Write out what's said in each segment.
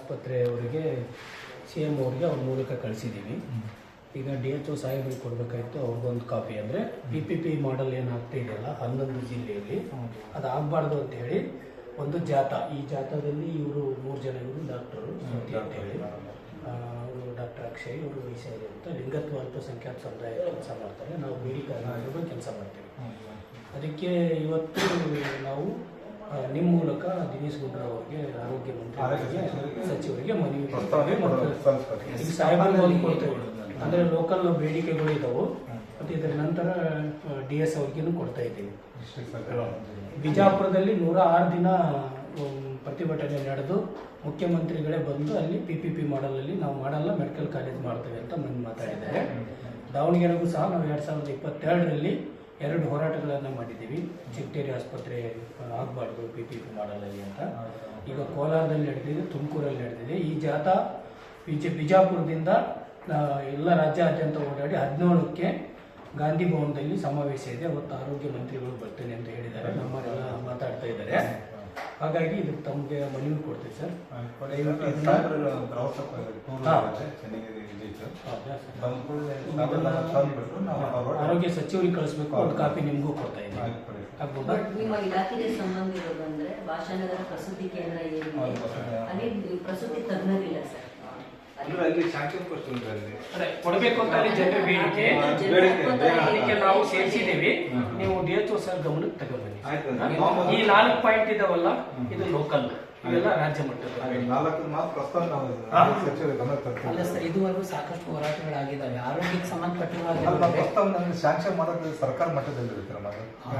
ಆಸ್ಪತ್ರೆಯವರಿಗೆ CM ಅವರಿಗೆ ಅವ್ರ ಮೂಲಕ ಕಳಿಸಿದ್ದೀವಿ. ಈಗ DHO ಸಾಹೇಬರಿಗೆ ಕೊಡಬೇಕಾಯಿತು ಅವ್ರಿಗೊಂದು ಕಾಪಿ. ಅಂದರೆ PPP ಮಾಡಲ್ ಏನಾಗ್ತಾ ಇದೆಯಲ್ಲ 11 ಜಿಲ್ಲೆಯಲ್ಲಿ ಅದು ಆಗಬಾರ್ದು ಅಂತ ಹೇಳಿ ಒಂದು ಜಾಥಾ. ಈ ಜಾಥಾದಲ್ಲಿ ಇವರು 3 ಜನ ಇವರು ಡಾಕ್ಟರು ಅಂತ ಹೇಳಿ ಅವರು ಡಾಕ್ಟರ್ ಅಕ್ಷಯ್, ಇವರು ಈಶಾರಿ ಅಂತ ಲಿಂಗತ್ವ ಅಲ್ಪಸಂಖ್ಯಾತ ಸಮುದಾಯ ಕೆಲಸ ಮಾಡ್ತಾರೆ. ನಾವು ಬೇಡಿಕೆ ಕೆಲಸ ಮಾಡ್ತೀವಿ. ಅದಕ್ಕೆ ಇವತ್ತು ನಾವು ನಿಮ್ಮ ಮೂಲಕ ದಿನೇಶ್ ಗುಂಡ್ರಾವ್ ಅವರಿಗೆ, ಆರೋಗ್ಯ ಮಂತ್ರಿ ಸಚಿವರಿಗೆ ಮನವಿ ಸಾಹೇಬರಿಗೆ ಕೊಡ್ತೇವೆ. ಅಂದರೆ ಲೋಕಲ್ ಬೇಡಿಕೆಗಳು ಇದಾವೆ. ಮತ್ತು ಇದರ ನಂತರ DS ಅವ್ರಿಗೂ ಕೊಡ್ತಾ ಇದ್ದೀವಿ. ಬಿಜಾಪುರದಲ್ಲಿ 106 ದಿನ ಪ್ರತಿಭಟನೆ ನಡೆದು ಮುಖ್ಯಮಂತ್ರಿಗಳೇ ಬಂದು ಅಲ್ಲಿ PPP ಮಾಡಲಲ್ಲಿ ನಾವು ಮಾಡಲ್ಲ, ಮೆಡಿಕಲ್ ಕಾಲೇಜ್ ಮಾಡ್ತೇವೆ ಅಂತ ಮಾತಾಡಿದ್ದಾರೆ. ದಾವಣಗೆರೆಗೂ ಸಹ ನಾವು 2022ರಲ್ಲಿ 2 ಹೋರಾಟಗಳನ್ನು ಮಾಡಿದ್ದೀವಿ. ಚಿಕ್ಕಟೇರಿ ಆಸ್ಪತ್ರೆ ಆಗಬಾರ್ದು PPP ಮಾಡಲಲ್ಲಿ ಅಂತ. ಈಗ ಕೋಲಾರದಲ್ಲಿ ನಡೆದಿದೆ, ತುಮಕೂರಲ್ಲಿ ನಡೆದಿದೆ. ಈ ಜಾಥಾ ಬಿಜಾಪುರದಿಂದ ಎಲ್ಲ ರಾಜ್ಯಾದ್ಯಂತ ಓಡಾಡಿ 17ಕ್ಕೆ ಗಾಂಧಿ ಭವನದಲ್ಲಿ ಸಮಾವೇಶ ಇದೆ. ಅವತ್ತು ಆರೋಗ್ಯ ಮಂತ್ರಿಗಳು ಬರ್ತೇನೆ ಅಂತ ಹೇಳಿದ್ದಾರೆ. ನಮ್ಮವರೆಲ್ಲ ಮಾತಾಡ್ತಾ ಇದ್ದಾರೆ. ಹಾಗಾಗಿ ಇದಕ್ಕೆ ತಮಗೆ ಮನವಿ ಕೊಡ್ತೀವಿ ಸರ್. ಆರೋಗ್ಯ ಸಚಿವರಿಗೆ ಕಳಿಸ್ಬೇಕು. ಒಂದು ಕಾಪಿ ನಿಮಗೂ ಕೊಡ್ತಾ ಇದ್ದೀವಿ. ನಿಮ್ಮ ಇಲಾಖೆಗೆ ಸಂಬಂಧ ಇರೋದಂದ್ರೆ ಭಾಷಾನಗರ ಪ್ರಸೂತಿ ಕೇಂದ್ರ ಏನಿದೆ ಅಲ್ಲಿ ಪ್ರಸೂತಿ ತಜ್ಞರಿಲ್ಲ ಸರ್. ಕೊಡಬೇಕು ಅಂತ ಜನರ ಬೇಡಿಕೆ ನಾವು ಸೇರಿಸಿದ್ದೀವಿ. ನೀವು DHO ಸರ್ ಗಮನಕ್ಕೆ ತಗೊಂಡ್ಬನ್ನಿ. ಈ 4 ಪಾಯಿಂಟ್ ಇದಾವಲ್ಲ, ಇದು ಲೋಕಲ್, ಇವೆಲ್ಲ ರಾಜ್ಯ ಮಟ್ಟದ. ಅಲ್ಲ ಸರ್, ಇದುವರೆಗೂ ಸಾಕಷ್ಟು ಹೋರಾಟಗಳಾಗಿದ್ದಾವೆ ಆರೋಗ್ಯಕ್ಕೆ ಸಂಬಂಧಪಟ್ಟಿರುವ ಶಾಂಕ್ಷನ್ ಮಾಡೋದು ಸರ್ಕಾರ ಮಟ್ಟದಲ್ಲಿ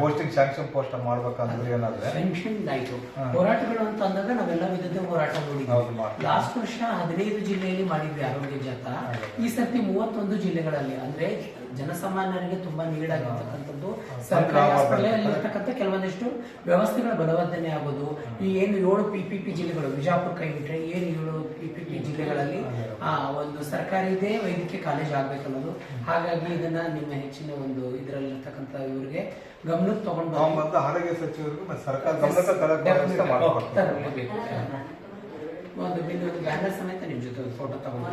ಪೋಸ್ಟಿಂಗ್ ಶಾಂಕ್ಷನ್ ಪೋಸ್ಟ್ ಮಾಡ್ಬೇಕಂದ್ರೆ ಏನಾದ್ರೆ ಸ್ಯಾಂಕ್ಷನ್ ಆಯ್ತು. ಹೋರಾಟಗಳು ಅಂತ ಅಂದಾಗ ನಾವೆಲ್ಲ ವಿಧದ ಹೋರಾಟ ನೋಡಿದ್ವಿ. ಲಾಸ್ಟ್ ವರ್ಷ 15 ಜಿಲ್ಲೆಯಲ್ಲಿ ಮಾಡಿದ್ವಿ ಆರೋಗ್ಯ ಜಾಥಾ. ಈ ಸರ್ತಿ 31 ಜಿಲ್ಲೆಗಳಲ್ಲಿ, ಅಂದ್ರೆ ಜನಸಾಮಾನ್ಯರಿಗೆ ತುಂಬಾ ನೀಡಾಗಿರ್ತಕ್ಕಂಥದ್ದು ಸರ್ಕಾರಿ ಆಸ್ಪತ್ರೆಯಲ್ಲಿರ್ತಕ್ಕಂಥ ಕೆಲವೊಂದಿಷ್ಟು ವ್ಯವಸ್ಥೆಗಳ ಬಲವರ್ಧನೆ ಆಗೋದು. ಈ ಏನು 7 PPP ಜಿಲ್ಲೆಗಳು, ಬಿಜಾಪುರ ಕೈ ಬಿಟ್ರೆ ಏನು 7 PPP ಜಿಲ್ಲೆಗಳಲ್ಲಿ ಒಂದು ಸರ್ಕಾರಿದೇ ವೈದ್ಯಕೀಯ ಕಾಲೇಜ್ ಆಗ್ಬೇಕನ್ನೋದು. ಹಾಗಾಗಿ ಇದನ್ನ ನಿಮ್ಮ ಹೆಚ್ಚಿನ ಒಂದು ಇದರಲ್ಲಿರ್ತಕ್ಕಂಥ ಇವರಿಗೆ ಗಮನಕ್ಕೆ ತಗೊಂಡು ಆರೋಗ್ಯ ಸಚಿವರಿಗೂ ಸರ್ಕಾರ ಒಂದು ಬ್ಯಾನರ್ ಸಮೇತ ನಿಮ್ ಜೊತೆ ಫೋಟೋ ತಗೊಂಡು